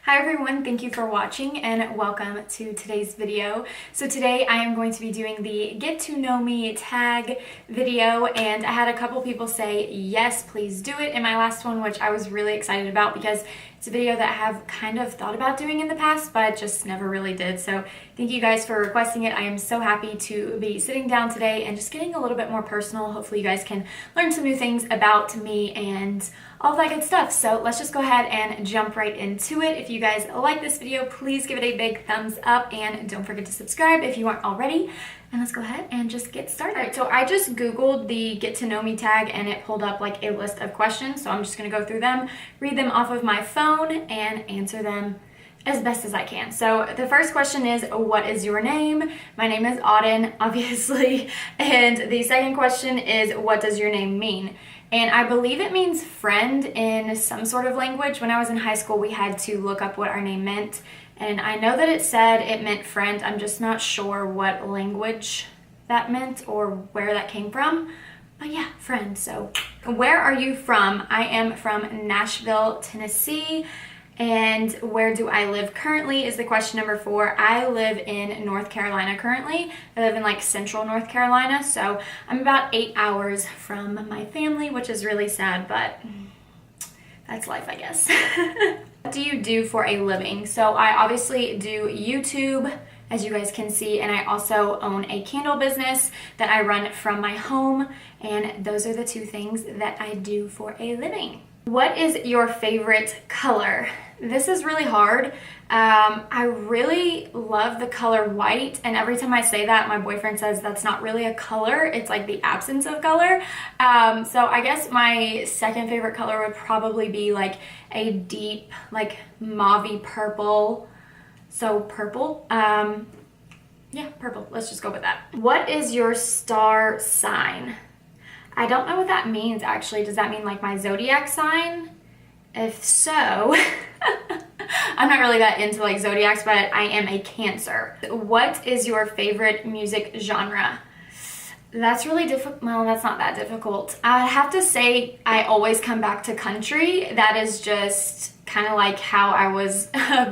Hi everyone, thank you for watching and welcome to today's video. So today I am going to be doing the get to know me tag video, and I had a couple people say yes, please do it in my last one, which I was really excited about because it's a video that I have kind of thought about doing in the past but just never really did. So thank you guys for requesting it. I am so happy to be sitting down today and just getting a little bit more personal. Hopefully you guys can learn some new things about me and all that good stuff. So let's just go ahead and jump right into it. If you guys like this video, please give it a big thumbs up and don't forget to subscribe if you aren't already. And let's go ahead and just get started. All right, so I just Googled the get to know me tag and it pulled up like a list of questions. So I'm just gonna go through them, read them off of my phone and answer them as best as I can. So the first question is, what is your name? My name is Auden, obviously. And the second question is, what does your name mean? And I believe it means friend in some sort of language. When I was in high school, we had to look up what our name meant. And I know that it said it meant friend. I'm just not sure what language that meant or where that came from. But yeah, friend. So where are you from? I am from Nashville, Tennessee. And where do I live currently is the question number 4. I live in North Carolina currently. I live in like central North Carolina, so I'm about 8 hours from my family, which is really sad, but that's life, I guess. What do you do for a living? So I obviously do YouTube, as you guys can see, and I also own a candle business that I run from my home, and those are the two things that I do for a living. What is your favorite color? This is really hard. I really love the color white, and every time I say that, my boyfriend says that's not really a color, it's like the absence of color. So I guess my second favorite color would probably be like a deep, like mauvey purple. So purple. Yeah, purple. Let's just go with that. What is your star sign? I don't know what that means actually. Does that mean like my zodiac sign? If so, I'm not really that into like zodiacs, but I am a Cancer. What is your favorite music genre? That's really difficult. Well, that's not that difficult. I have to say I always come back to country. That is just kind of like how I was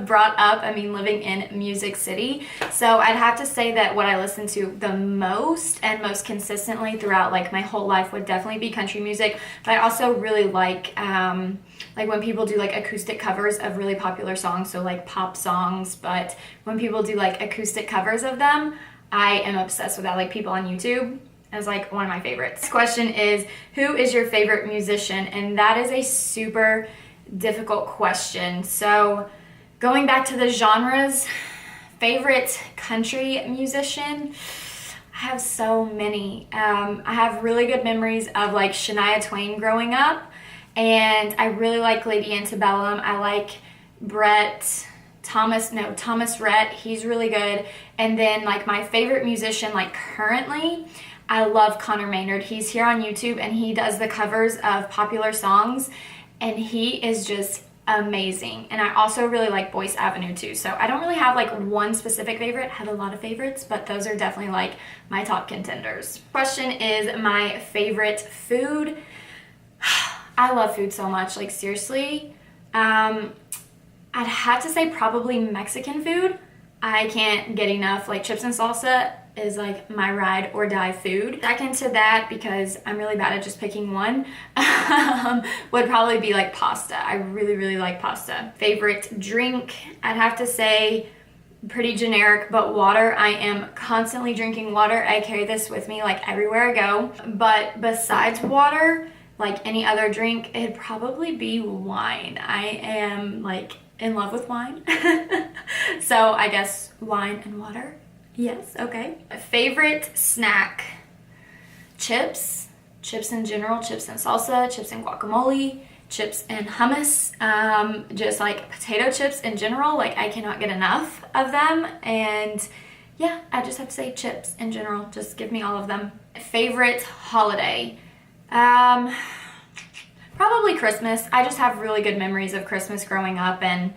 brought up. I mean, living in Music City. So I'd have to say that what I listen to the most and most consistently throughout like my whole life would definitely be country music. But I also really like when people do like acoustic covers of really popular songs, so like pop songs. But when people do like acoustic covers of them, I am obsessed with that. Like people on YouTube is like one of my favorites. This question is, who is your favorite musician? And that is a super difficult question. So going back to the genres, favorite country musician, I have so many. I have really good memories of like Shania Twain growing up, and I really like Lady Antebellum. I like Thomas Rhett, he's really good. And then like my favorite musician like currently, I love Connor Maynard. He's here on YouTube and he does the covers of popular songs and he is just amazing. And I also really like Boyce Avenue too. So I don't really have like one specific favorite. I have a lot of favorites, but those are definitely like my top contenders. Question is my favorite food. I love food so much, like seriously. I'd have to say probably Mexican food. I can't get enough. Like chips and salsa is like my ride or die food. Second to that, because I'm really bad at just picking one, would probably be like pasta. I really, really like pasta. Favorite drink, I'd have to say pretty generic, but water. I am constantly drinking water. I carry this with me like everywhere I go. But besides water, like any other drink, it'd probably be wine. I am like in love with wine. So I guess wine and water. Yes, okay. Favorite snack? Chips in general, chips and salsa, chips and guacamole, chips and hummus, just like potato chips in general. Like I cannot get enough of them. And yeah, I just have to say chips in general. Just give me all of them. Favorite holiday? Probably Christmas. I just have really good memories of Christmas growing up, and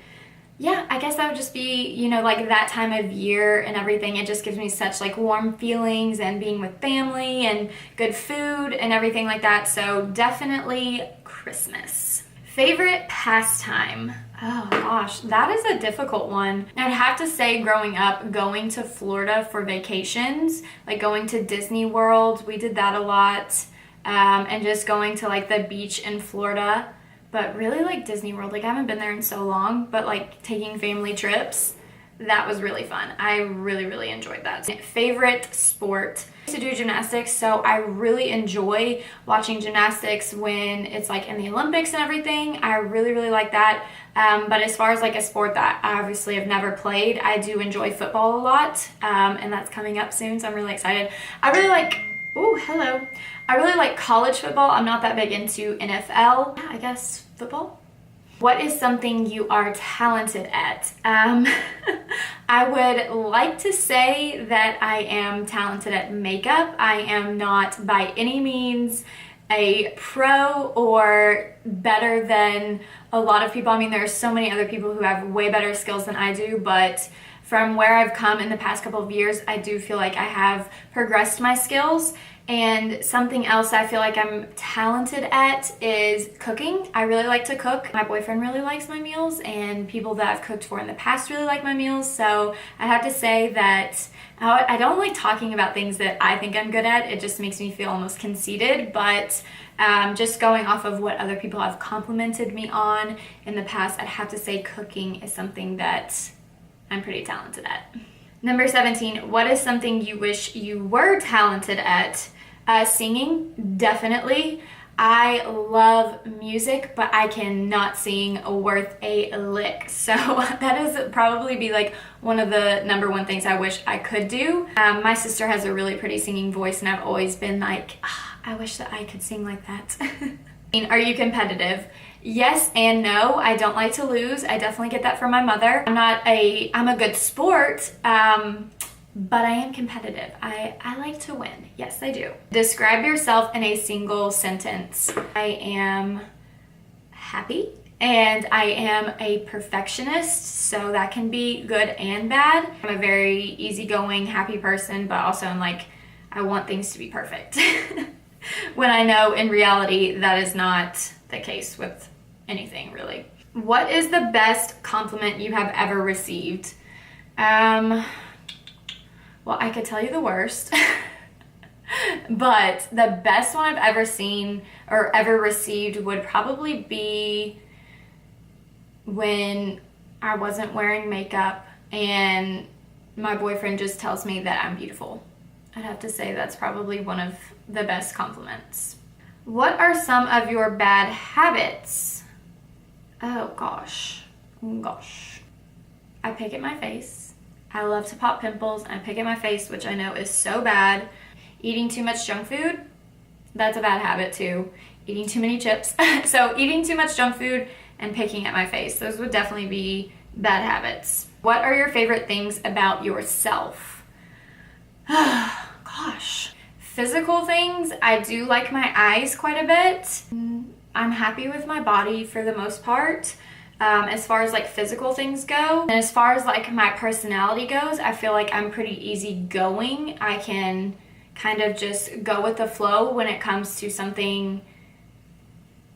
yeah, I guess that would just be, you know, like that time of year and everything. It just gives me such like warm feelings and being with family and good food and everything like that. So definitely Christmas. Favorite pastime? Oh gosh, that is a difficult one. I'd have to say growing up, going to Florida for vacations, like going to Disney World, we did that a lot, and just going to like the beach in Florida. But really like Disney World, like I haven't been there in so long, but like taking family trips, that was really fun. I really, really enjoyed that. Favorite sport? I used to do gymnastics, so I really enjoy watching gymnastics when it's like in the Olympics and everything. I really, really like that. But as far as like a sport that I obviously have never played, I do enjoy football a lot, and that's coming up soon, so I'm really excited. I really like, oh, hello. I really like college football. I'm not that big into NFL. Yeah, I guess football. What is something you are talented at? I would like to say that I am talented at makeup. I am not by any means a pro or better than a lot of people. I mean, there are so many other people who have way better skills than I do, but from where I've come in the past couple of years, I do feel like I have progressed my skills. And something else I feel like I'm talented at is cooking. I really like to cook. My boyfriend really likes my meals, and people that I've cooked for in the past really like my meals. So I have to say that I don't like talking about things that I think I'm good at. It just makes me feel almost conceited, but just going off of what other people have complimented me on in the past, I'd have to say cooking is something that I'm pretty talented at. Number 17, what is something you wish you were talented at? Singing, definitely. I love music, but I cannot sing worth a lick. So that is probably be like one of the number one things I wish I could do. My sister has a really pretty singing voice, and I've always been like, I wish that I could sing like that. Are you competitive? Yes and no. I don't like to lose. I definitely get that from my mother. I'm a good sport, but I am competitive. I like to win. Yes, I do. Describe yourself in a single sentence. I am happy, and I am a perfectionist, so that can be good and bad. I'm a very easygoing, happy person, but also I'm like, I want things to be perfect. When I know in reality that is not the case with anything, really. What is the best compliment you have ever received? Well, I could tell you the worst, but the best one I've ever seen or ever received would probably be when I wasn't wearing makeup and my boyfriend just tells me that I'm beautiful. I'd have to say that's probably one of the best compliments. What are some of your bad habits? Oh gosh. I pick at my face. I love to pop pimples, and I pick at my face, which I know is so bad. Eating too much junk food, that's a bad habit too. Eating too many chips. So eating too much junk food and picking at my face, those would definitely be bad habits. What are your favorite things about yourself? Gosh. Physical things, I do like my eyes quite a bit. I'm happy with my body for the most part. As far as like physical things go, and as far as like my personality goes, I feel like I'm pretty easygoing. I can kind of just go with the flow when it comes to something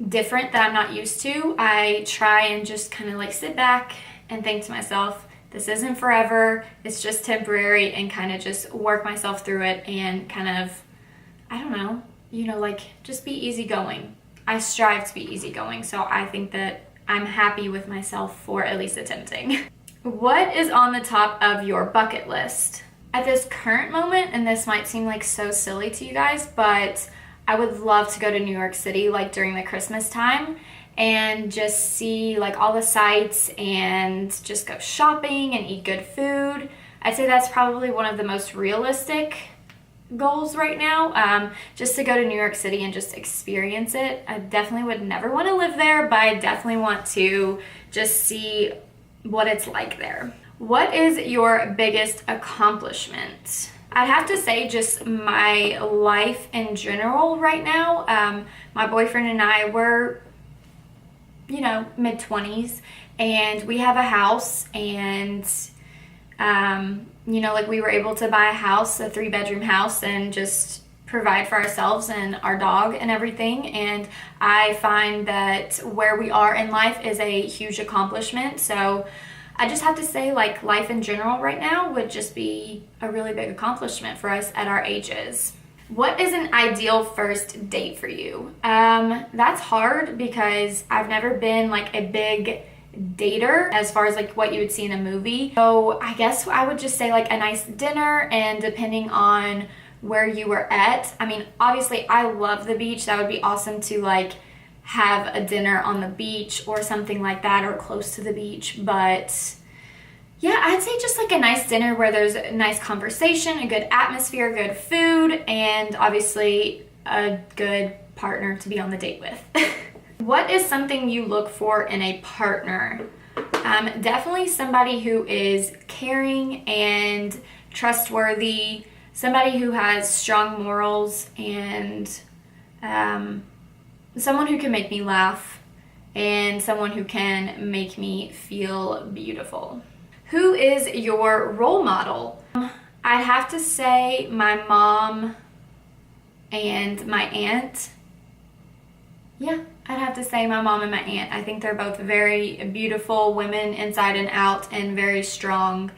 different that I'm not used to. I try and just kind of like sit back and think to myself, this isn't forever, it's just temporary, and kind of just work myself through it and kind of, I don't know, like just be easygoing. I strive to be easygoing, so I think that I'm happy with myself for at least attempting. What is on the top of your bucket list? At this current moment, and this might seem like so silly to you guys, but I would love to go to New York City like during the Christmas time and just see like all the sights and just go shopping and eat good food. I'd say that's probably one of the most realistic goals right now, just to go to New York City and just experience it. I definitely would never want to live there, but I definitely want to just see what it's like there. What is your biggest accomplishment? I'd have to say just my life in general right now. My boyfriend and I were, mid-20s, and we have a house, and like we were able to buy a house, a 3-bedroom house, and just provide for ourselves and our dog and everything. And I find that where we are in life is a huge accomplishment. So I just have to say, like, life in general right now would just be a really big accomplishment for us at our ages. What is an ideal first date for you? That's hard because I've never been like a big dater as far as like what you would see in a movie. So I guess I would just say like a nice dinner, and depending on where you were at. I mean, obviously I love the beach. That would be awesome to like have a dinner on the beach or something like that, or close to the beach. But yeah, I'd say just like a nice dinner where there's a nice conversation, a good atmosphere, good food, and obviously a good partner to be on the date with. What is something you look for in a partner? Definitely somebody who is caring and trustworthy, somebody who has strong morals, and someone who can make me laugh, and someone who can make me feel beautiful. Who is your role model? I'd have to say my mom and my aunt. Yeah, I'd have to say my mom and my aunt. I think they're both very beautiful women inside and out, and very strong,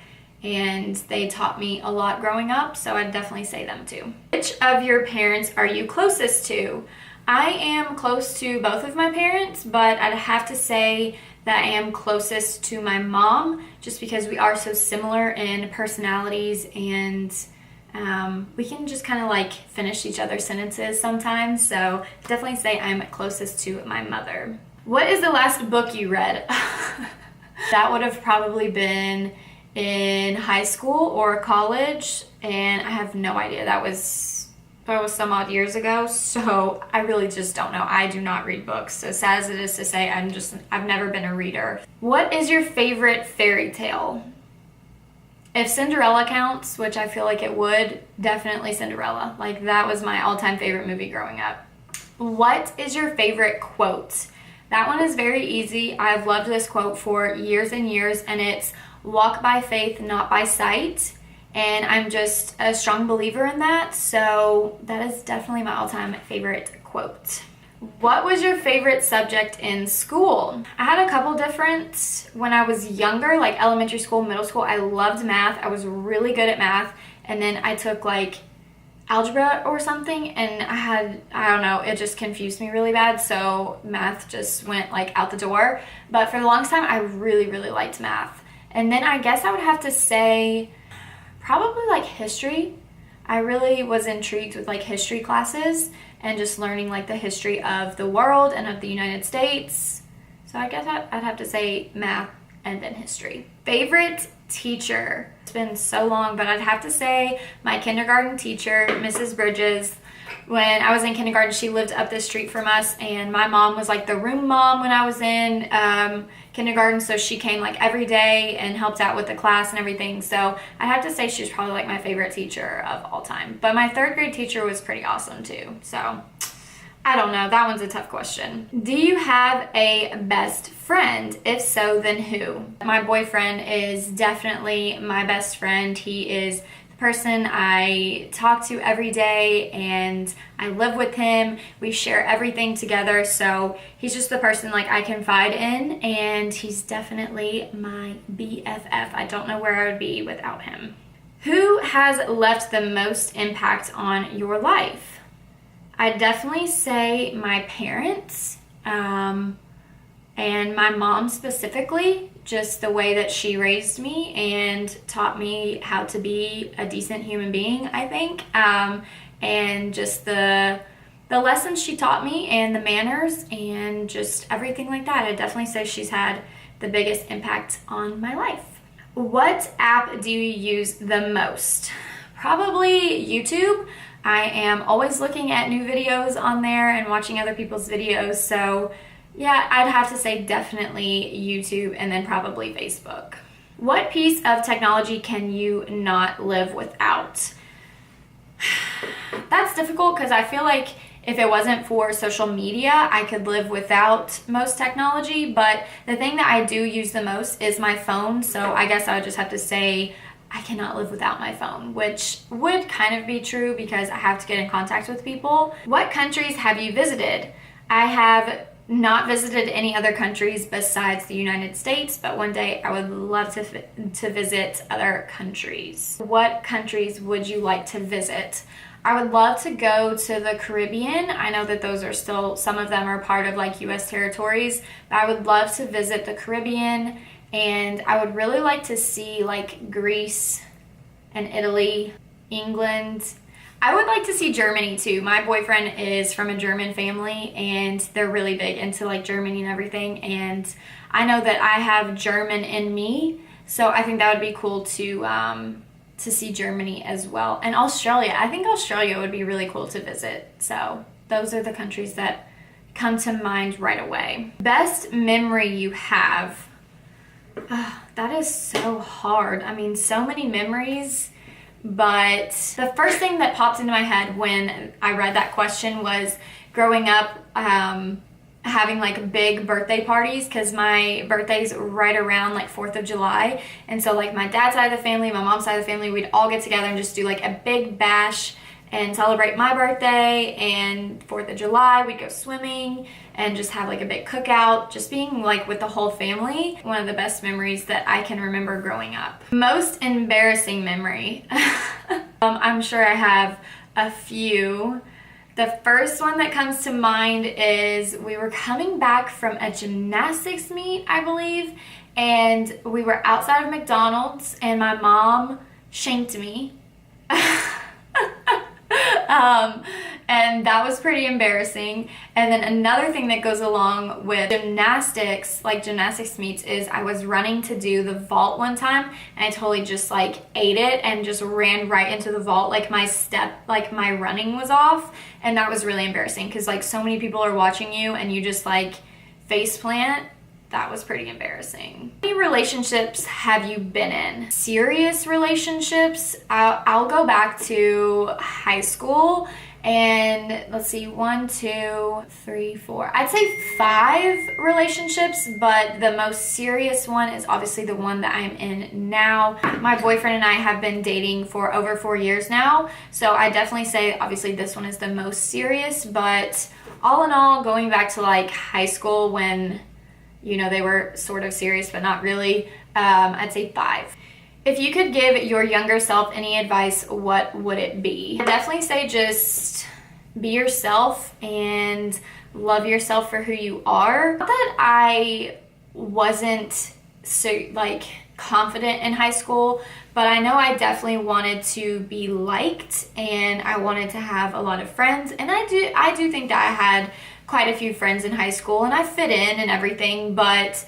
and they taught me a lot growing up, so I'd definitely say them too. Which of your parents are you closest to? I am close to both of my parents, but I'd have to say that I am closest to my mom, just because we are so similar in personalities, and we can just kind of like finish each other's sentences sometimes. So definitely say I'm closest to my mother. What is the last book you read? That would have probably been in high school or college, and I have no idea. That was some odd years ago, so I really just don't know. I do not read books, so sad as it is to say, I've never been a reader. What is your favorite fairy tale? If Cinderella counts, which I feel like it would, definitely Cinderella. Like, that was my all-time favorite movie growing up. What is your favorite quote? That one is very easy. I've loved this quote for years and years, and it's "Walk by faith, not by sight." And I'm just a strong believer in that, so that is definitely my all-time favorite quote. What was your favorite subject in school? I had a couple different. When I was younger, like elementary school, middle school, I loved math. I was really good at math. And then I took like algebra or something, and I don't know, it just confused me really bad, so math just went like out the door. But for the longest time, I really, really liked math. And then I guess I would have to say probably like history. I really was intrigued with like history classes and just learning like the history of the world and of the United States. So I guess I'd have to say math and then history. Favorite teacher? It's been so long, but I'd have to say my kindergarten teacher, Mrs. Bridges. When I was in kindergarten, she lived up the street from us, and my mom was like the room mom when I was in kindergarten, so she came like every day and helped out with the class and everything. So I have to say she's probably like my favorite teacher of all time. But my third grade teacher was pretty awesome too. So I don't know, that one's a tough question. Do you have a best friend? If so, then who? My boyfriend is definitely my best friend. He is the person I talk to every day, and I live with him. We share everything together, so he's just the person like I confide in, and he's definitely my BFF. I don't know where I would be without him. Who has left the most impact on your life? I'd definitely say my parents, and my mom specifically, just the way that she raised me and taught me how to be a decent human being, I think, and just the lessons she taught me and the manners and just everything like that. I'd definitely say she's had the biggest impact on my life. What app do you use the most? Probably YouTube. I am always looking at new videos on there and watching other people's videos, so yeah, I'd have to say definitely YouTube, and then probably Facebook. What piece of technology can you not live without? That's difficult because I feel like if it wasn't for social media, I could live without most technology, but the thing that I do use the most is my phone, so I guess I would just have to say I cannot live without my phone, which would kind of be true because I have to get in contact with people. What countries have you visited? I have not visited any other countries besides the United States, but one day I would love to visit other countries. What countries would you like to visit? I would love to go to the Caribbean. I know that those are still, some of them are part of like US territories, but I would love to visit the Caribbean, and I would really like to see like Greece and Italy, England. I would like to see Germany too. My boyfriend is from a German family and they're really big into like Germany and everything. And I know that I have German in me, so I think that would be cool to see Germany as well. And Australia. I think Australia would be really cool to visit. So those are the countries that come to mind right away. Best memory you have. That is so hard. I mean, so many memories. But the first thing that popped into my head when I read that question was growing up, having like big birthday parties, because my birthday's right around like 4th of July. And so like my dad's side of the family, my mom's side of the family, we'd all get together and just do like a big bash and celebrate my birthday. And 4th of July, we'd go swimming and just have like a big cookout, just being like with the whole family. One of the best memories that I can remember growing up. Most embarrassing memory. I'm sure I have a few. The first one that comes to mind is we were coming back from a gymnastics meet, I believe, and we were outside of McDonald's and my mom shanked me. And that was pretty embarrassing. And then another thing that goes along with gymnastics, like gymnastics meets, is I was running to do the vault one time and I totally just like ate it and just ran right into the vault. Like my running was off, and that was really embarrassing because like so many people are watching you and you just like face plant. That was pretty embarrassing. How many relationships have you been in? Serious relationships? I'll go back to high school, and let's see, 1, 2, 3, 4. I'd say 5 relationships, but the most serious one is obviously the one that I'm in now. My boyfriend and I have been dating for over 4 years now, so I definitely say obviously this one is the most serious, but all in all, going back to like high school when, you know, they were sort of serious, but not really. I'd say 5. If you could give your younger self any advice, what would it be? I'd definitely say just be yourself and love yourself for who you are. Not that I wasn't so like confident in high school, but I know I definitely wanted to be liked and I wanted to have a lot of friends. And I do think that I had quite a few friends in high school and I fit in and everything, but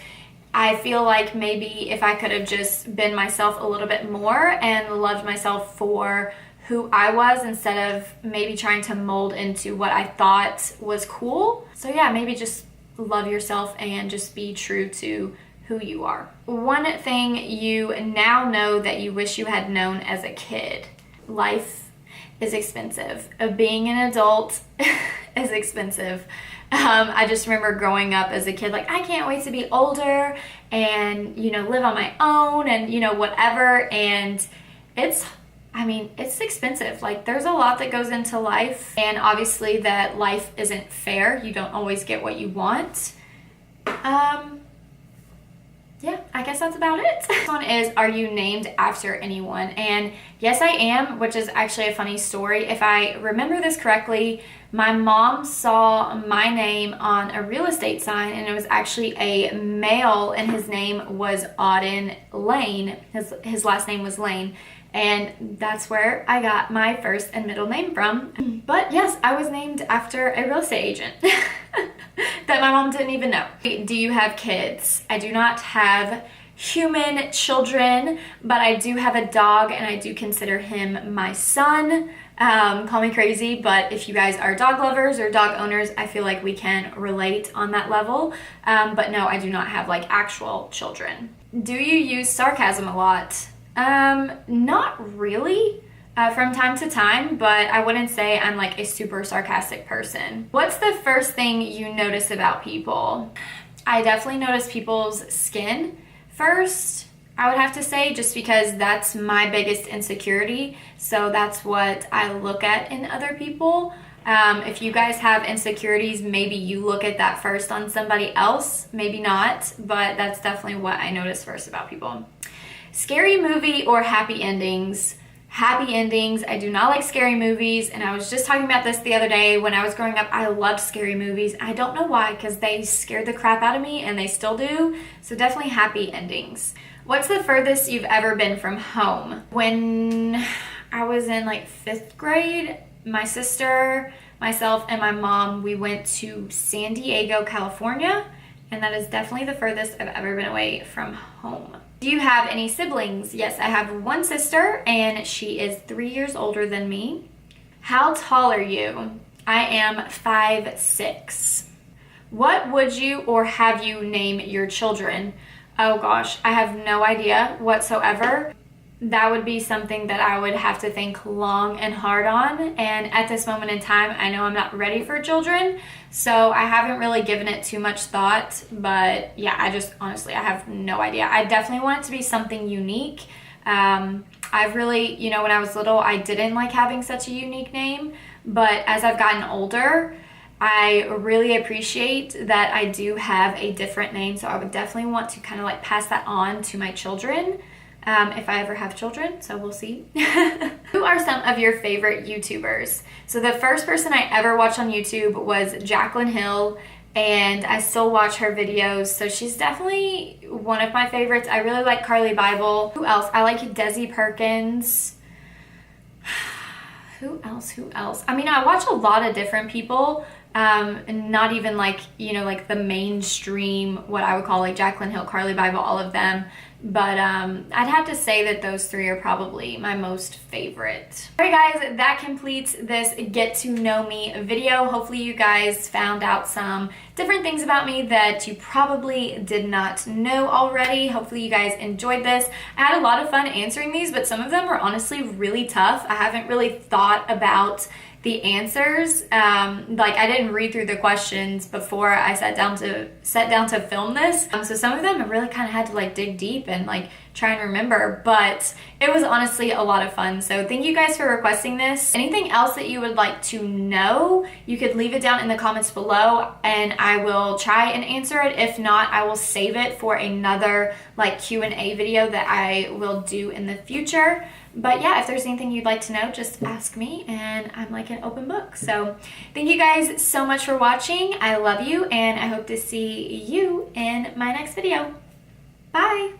I feel like maybe if I could have just been myself a little bit more and loved myself for who I was instead of maybe trying to mold into what I thought was cool. So yeah, maybe just love yourself and just be true to who you are. One thing you now know that you wish you had known as a kid. Life is expensive. Being an adult is expensive. I just remember growing up as a kid, like, I can't wait to be older and, you know, live on my own and, you know, whatever. And it's expensive. Like, there's a lot that goes into life. And obviously that life isn't fair. You don't always get what you want. Yeah, I guess that's about it. This one is, are you named after anyone? And yes, I am, which is actually a funny story. If I remember this correctly, my mom saw my name on a real estate sign and it was actually a male and his name was Auden Lane. His last name was Lane. And that's where I got my first and middle name from. But yes, I was named after a real estate agent that my mom didn't even know. Do you have kids? I do not have human children, but I do have a dog and I do consider him my son. Call me crazy, but if you guys are dog lovers or dog owners, I feel like we can relate on that level. But no, I do not have like actual children. Do you use sarcasm a lot? Not really, from time to time, but I wouldn't say I'm like a super sarcastic person. What's the first thing you notice about people? I definitely notice people's skin first. I would have to say, just because that's my biggest insecurity. So that's what I look at in other people. If you guys have insecurities, maybe you look at that first on somebody else, maybe not, but that's definitely what I notice first about people. Scary movie or happy endings? Happy endings. I do not like scary movies, and I was just talking about this the other day. When I was growing up, I loved scary movies. I don't know why, because they scared the crap out of me, and they still do, so definitely happy endings. What's the furthest you've ever been from home? When I was in like 5th grade, my sister, myself, and my mom, we went to San Diego, California, and that is definitely the furthest I've ever been away from home. Do you have any siblings? Yes, I have one sister, and she is 3 years older than me. How tall are you? I am 5'6". What would you or have you name your children? Oh gosh, I have no idea whatsoever. That would be something that I would have to think long and hard on, and at this moment in time, I know I'm not ready for children, so I haven't really given it too much thought. But yeah, honestly, I have no idea. I definitely want it to be something unique. I've really, when I was little, I didn't like having such a unique name, but as I've gotten older, I really appreciate that I do have a different name, so I would definitely want to kind of like pass that on to my children. If I ever have children, so we'll see. Who are some of your favorite YouTubers? So the first person I ever watched on YouTube was Jaclyn Hill, and I still watch her videos, so she's definitely one of my favorites. I really like Carly Bible. Who else? I like Desi Perkins. Who else? I mean, I watch a lot of different people, and not even like, like the mainstream, what I would call like Jaclyn Hill, Carly Bible, all of them. But I'd have to say that those 3 are probably my most favorite. Alright guys, that completes this get to know me video. Hopefully you guys found out some different things about me that you probably did not know already. Hopefully you guys enjoyed this. I had a lot of fun answering these, but some of them were honestly really tough. I haven't really thought about the answers. Like I didn't read through the questions before I sat down to film this. So some of them I really kind of had to like dig deep and like try and remember, but it was honestly a lot of fun. So thank you guys for requesting this. Anything else that you would like to know, you could leave it down in the comments below and I will try and answer it. If not, I will save it for another like Q&A video that I will do in the future. But yeah, if there's anything you'd like to know, just ask me and I'm like an open book. So thank you guys so much for watching. I love you and I hope to see you in my next video. Bye.